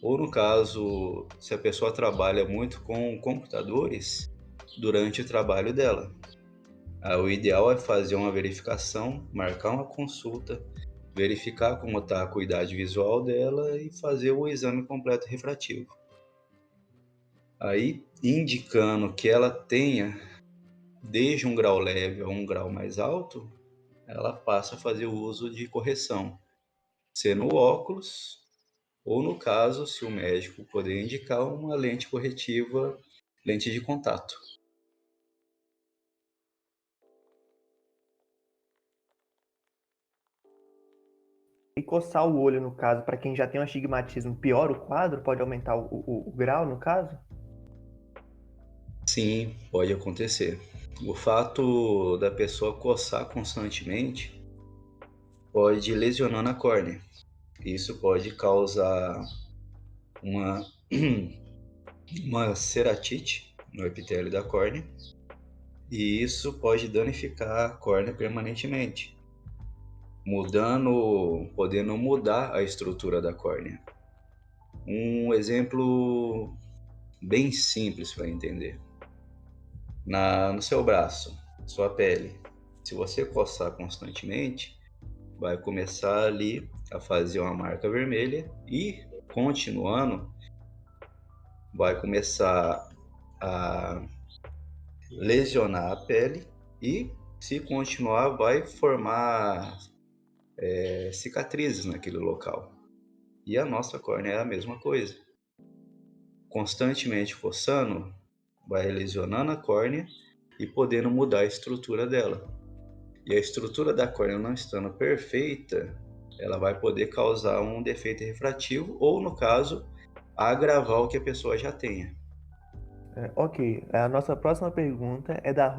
ou no caso, se a pessoa trabalha muito com computadores durante o trabalho dela. O ideal é fazer uma verificação, marcar uma consulta, verificar como está a acuidade visual dela e fazer o exame completo refrativo. Aí, indicando que ela tenha desde um grau leve a um grau mais alto, ela passa a fazer o uso de correção, sendo o óculos, ou no caso, se o médico puder indicar, uma lente corretiva, lente de contato. E coçar o olho, no caso, para quem já tem um astigmatismo, piora o quadro? Pode aumentar o grau, no caso? Sim, pode acontecer. O fato da pessoa coçar constantemente pode lesionar na córnea. Isso pode causar uma, uma ceratite no epitélio da córnea e isso pode danificar a córnea permanentemente, podendo mudar a estrutura da córnea. Um exemplo bem simples para entender. No seu braço, sua pele, se você coçar constantemente, vai começar ali a fazer uma marca vermelha e, continuando, vai começar a lesionar a pele e, se continuar, vai formar cicatrizes naquele local. E a nossa córnea é a mesma coisa. Constantemente coçando, vai lesionando a córnea e podendo mudar a estrutura dela. E a estrutura da córnea não estando perfeita, ela vai poder causar um defeito refrativo ou, no caso, agravar o que a pessoa já tenha. Ok, a nossa próxima pergunta é da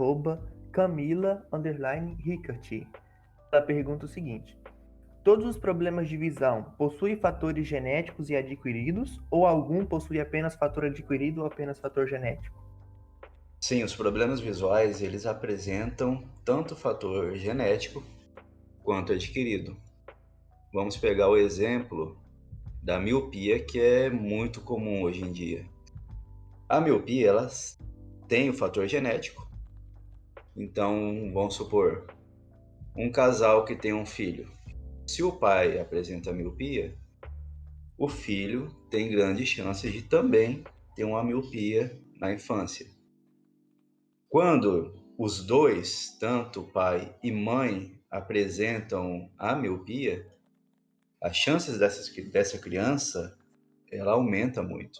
Camila_Rickert. Ela pergunta o seguinte: todos os problemas de visão possuem fatores genéticos e adquiridos, ou algum possui apenas fator adquirido ou apenas fator genético? Sim, os problemas visuais, eles apresentam tanto fator genético quanto adquirido. Vamos pegar o exemplo da miopia, que é muito comum hoje em dia. A miopia, ela tem o fator genético, Então, vamos supor, um casal que tem um filho. Se o pai apresenta miopia, o filho tem grandes chances de também ter uma miopia na infância. Quando os dois, tanto pai e mãe, apresentam a miopia, as chances dessa criança ela aumenta muito,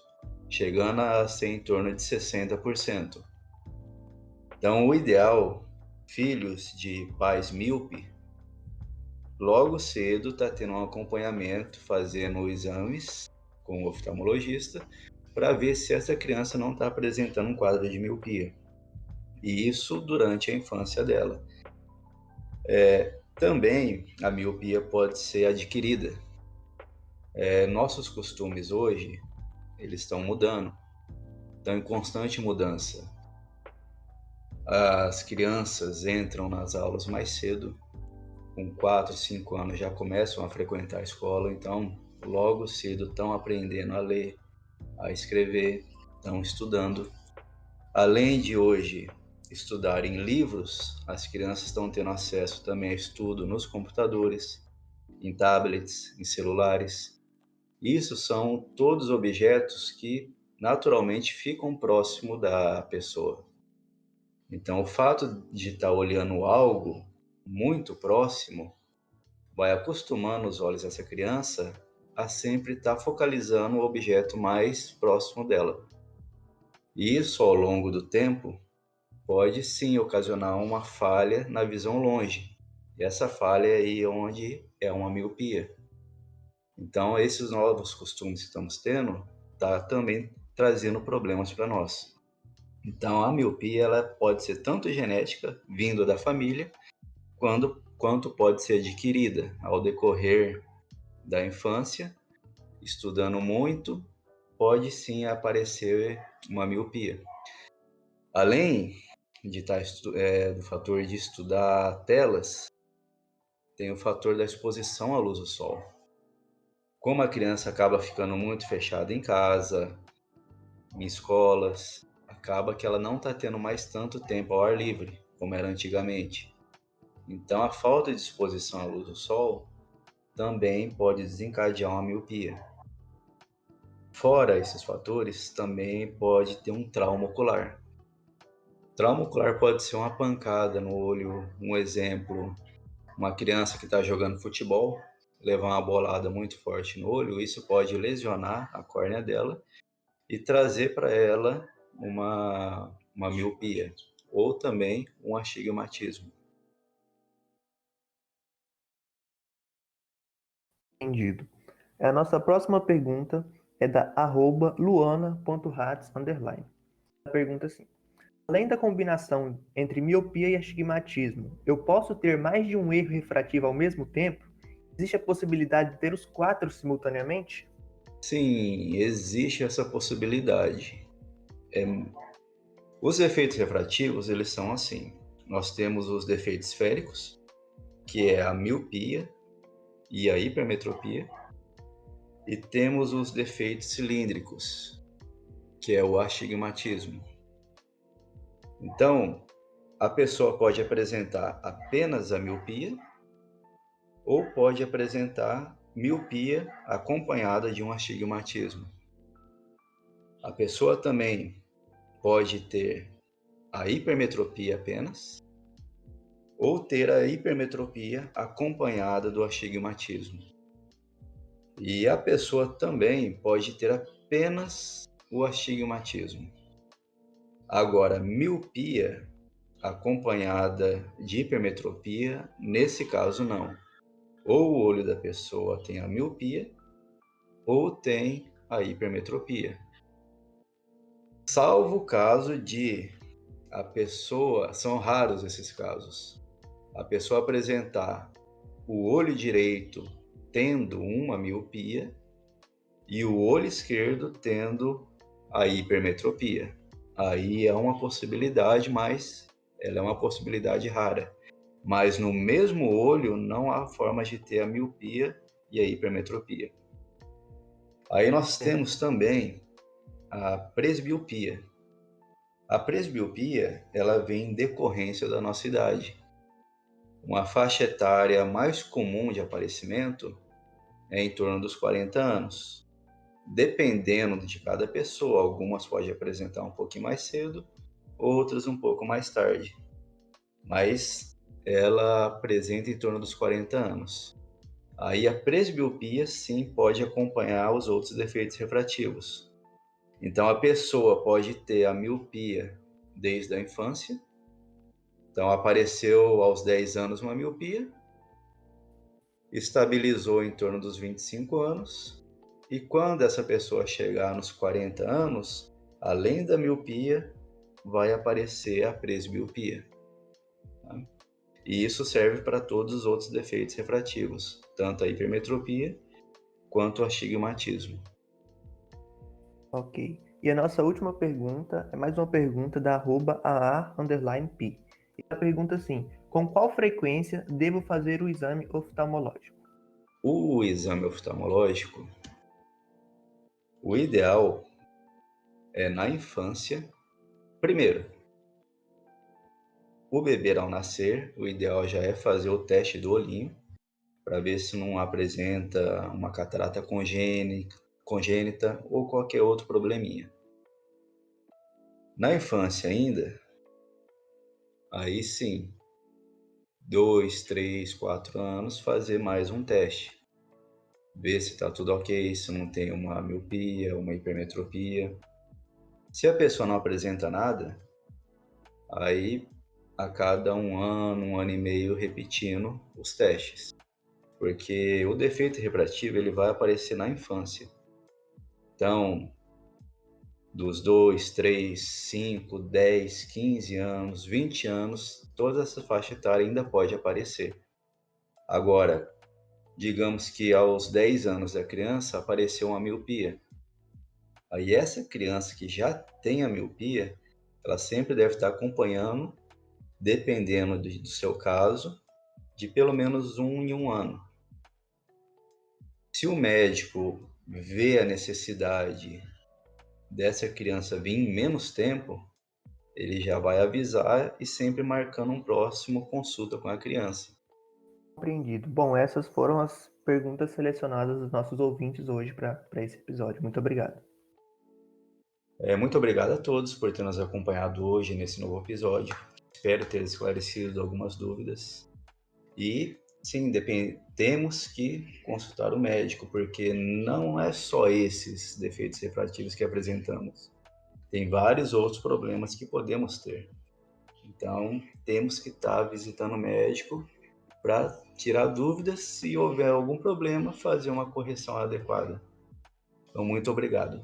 chegando a ser em torno de 60%. Então, o ideal, filhos de pais míope, logo cedo está tendo um acompanhamento, fazendo exames com o oftalmologista, para ver se essa criança não está apresentando um quadro de miopia. E isso durante a infância dela. Também a miopia pode ser adquirida. Nossos costumes hoje, eles estão mudando, estão em constante mudança. As crianças entram nas aulas mais cedo, com 4, 5 anos já começam a frequentar a escola, então logo cedo estão aprendendo a ler, a escrever, estão estudando. Além de hoje estudar em livros, as crianças estão tendo acesso também a estudo nos computadores, em tablets, em celulares. Isso são todos objetos que naturalmente ficam próximo da pessoa. Então, o fato de estar olhando algo muito próximo vai acostumando os olhos dessa criança a sempre estar focalizando o objeto mais próximo dela. E isso, ao longo do tempo, pode sim ocasionar uma falha na visão longe. E essa falha é aí onde é uma miopia. Então, esses novos costumes que estamos tendo tá também trazendo problemas para nós. Então, a miopia ela pode ser tanto genética, vindo da família, quanto pode ser adquirida ao decorrer da infância, estudando muito, pode sim aparecer uma miopia. Além de do fator de estudar telas, tem o fator da exposição à luz do sol. Como a criança acaba ficando muito fechada em casa, em escolas, acaba que ela não está tendo mais tanto tempo ao ar livre, como era antigamente. Então, a falta de exposição à luz do sol também pode desencadear uma miopia. Fora esses fatores, também pode ter um trauma ocular. Trauma ocular pode ser uma pancada no olho, um exemplo, uma criança que está jogando futebol, levar uma bolada muito forte no olho, isso pode lesionar a córnea dela e trazer para ela uma miopia, ou também um astigmatismo. Entendido. A nossa próxima pergunta é da @luana.hats_. A pergunta é assim: além da combinação entre miopia e astigmatismo, eu posso ter mais de um erro refrativo ao mesmo tempo? Existe a possibilidade de ter os 4 simultaneamente? Sim, existe essa possibilidade. Os efeitos refrativos, eles são assim. Nós temos os defeitos esféricos, que é a miopia e a hipermetropia, e temos os defeitos cilíndricos, que é o astigmatismo. Então, a pessoa pode apresentar apenas a miopia ou pode apresentar miopia acompanhada de um astigmatismo. A pessoa também pode ter a hipermetropia apenas ou ter a hipermetropia acompanhada do astigmatismo. E a pessoa também pode ter apenas o astigmatismo. Agora, miopia acompanhada de hipermetropia, nesse caso não. Ou o olho da pessoa tem a miopia, ou tem a hipermetropia. Salvo o caso de a pessoa, são raros esses casos, a pessoa apresentar o olho direito tendo uma miopia e o olho esquerdo tendo a hipermetropia. Aí é uma possibilidade, mas ela é uma possibilidade rara. Mas no mesmo olho não há forma de ter a miopia e a hipermetropia. Aí nós temos também a presbiopia. A presbiopia, ela vem em decorrência da nossa idade. Uma faixa etária mais comum de aparecimento é em torno dos 40 anos. Dependendo de cada pessoa, algumas podem apresentar um pouquinho mais cedo, outras um pouco mais tarde. Mas ela apresenta em torno dos 40 anos. Aí a presbiopia sim pode acompanhar os outros defeitos refrativos. Então a pessoa pode ter a miopia desde a infância. Então apareceu aos 10 anos uma miopia, estabilizou em torno dos 25 anos, e quando essa pessoa chegar nos 40 anos, além da miopia, vai aparecer a presbiopia. Tá? E isso serve para todos os outros defeitos refrativos, tanto a hipermetropia quanto o astigmatismo. Ok. E a nossa última pergunta é mais uma pergunta da @aa_pi. E a pergunta assim: com qual frequência devo fazer o exame oftalmológico? O exame oftalmológico, o ideal é na infância. Primeiro, o bebê ao nascer, o ideal já é fazer o teste do olhinho, para ver se não apresenta uma catarata congênita ou qualquer outro probleminha. Na infância ainda, aí sim, 2, 3, 4 anos, fazer mais um teste. Ver se está tudo ok, se não tem uma miopia, uma hipermetropia. Se a pessoa não apresenta nada, aí a cada um ano e meio, repetindo os testes. Porque o defeito refrativo ele vai aparecer na infância. Então, dos 2, 3, 5, 10, 15 anos, 20 anos, toda essa faixa etária ainda pode aparecer. Agora, digamos que aos 10 anos da criança apareceu uma miopia. Aí essa criança que já tem a miopia, ela sempre deve estar acompanhando, dependendo do seu caso, de pelo menos em um ano. Se o médico vê a necessidade dessa criança vir em menos tempo, ele já vai avisar e sempre marcando um próximo consulta com a criança. Compreendido. Bom, essas foram as perguntas selecionadas dos nossos ouvintes hoje para esse episódio. Muito obrigado. Muito obrigado a todos por ter nos acompanhado hoje nesse novo episódio. Espero ter esclarecido algumas dúvidas. E sim, temos que consultar o médico, porque não é só esses defeitos refrativos que apresentamos. Tem vários outros problemas que podemos ter. Então, temos que estar visitando o médico para tirar dúvidas. Se houver algum problema, fazer uma correção adequada. Então, muito obrigado.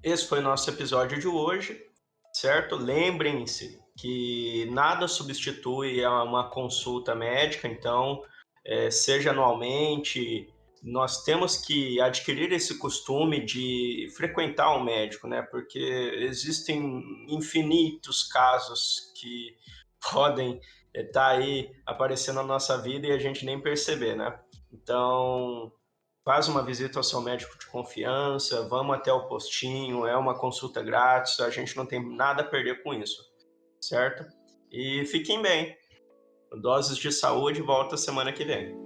Esse foi o nosso episódio de hoje, certo? Lembrem-se que nada substitui uma consulta médica, então, seja anualmente, nós temos que adquirir esse costume de frequentar o médico, né? Porque existem infinitos casos que podem estar aí aparecendo na nossa vida e a gente nem perceber, né? Então, faz uma visita ao seu médico de confiança, vamos até o postinho, é uma consulta grátis, a gente não tem nada a perder com isso, certo? E fiquem bem. Doses de Saúde volta semana que vem.